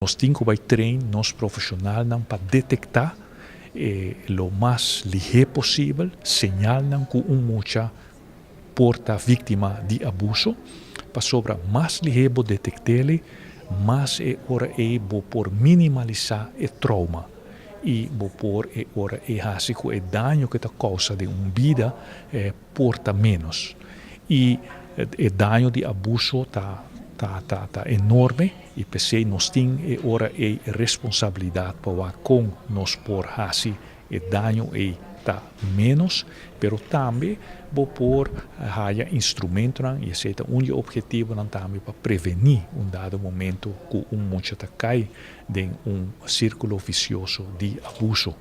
Nós temos que treinar nos profissionais para detectar o mais ligeiro possível sinal que mucha porta vítima de abuso, para sobre mais ligeiro detectar, mais é hora por minimalizar o trauma e por hora fazer que o dano que está causa de vida porta menos. E o dano de abuso está enorme e pensei nós temos ora a responsabilidade para com nós por fazer o dano está menos, pero também por haver instrumento e esse é o objetivo também para prevenir dado momento que mucha cai em círculo vicioso de abuso.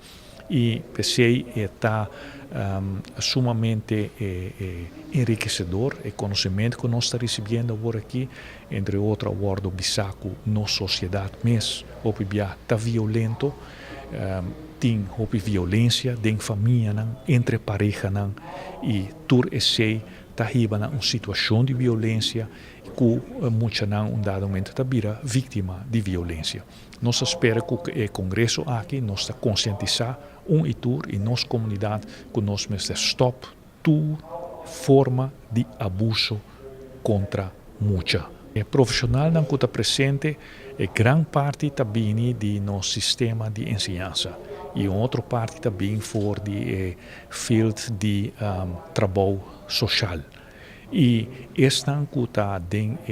E pensei está sumamente enriquecedor o conhecimento que nós estamos recebendo agora aqui, entre outros, abordo bisaco na sociedade, mas está violento, tem violência dentro da família, entre pareja, e tudo isso está arriba uma situação de violência que muitos dado momento está vítima de violência. Nós esperamos que o Congresso aqui nos está conscientizar e tour e nossa comunidade que nós precisamos stop toda forma de abuso contra mucha. O profissional que está presente é grande parte também de nosso sistema de ensino e outra parte também for de field de trabalho social. E este que está dentro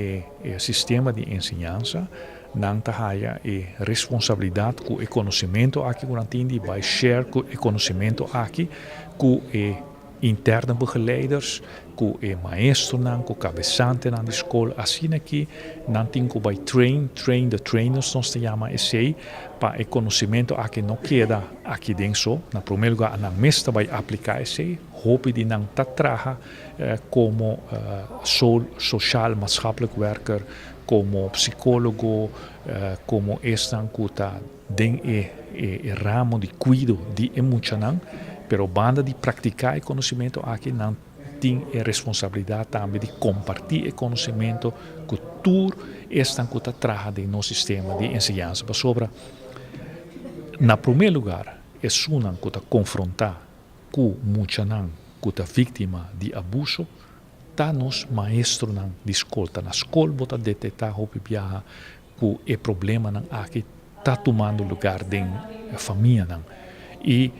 do sistema de ensinança não há responsabilidade com o conhecimento aqui que vai share com o conhecimento aqui com internos begeleiders, com o maestro, com o cabeçante na escola, assim que não tem que vai train the trainers, nós se chama esse, para o conhecimento aqui não queda aqui dentro, na primeiro lugar, na mestra vai aplicar esse, hope de não trabalhar como social, maatschappelijk werker, como psicólogo, como estão que está dentro do ramo de cuido de emocional, pero banda de praticar o conhecimento aqui não tem a responsabilidade também de compartilhar o conhecimento que tudo estão que está trabalhando no sistema de ensinança. Sobre, na primeiro lugar, é uma que está confrontar com muita que está vítima de abuso, está nos maestros de escola, na escola bota detectar que o problema aqui está tomando lugar da família e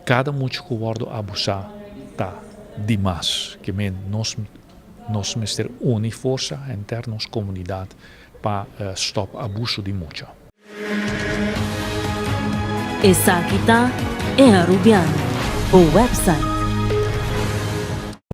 cada muito que o abusar está demais, que nós mestre une força entre nossa comunidade para stop abuso de mucha. Essa aqui é a Rubiano, o website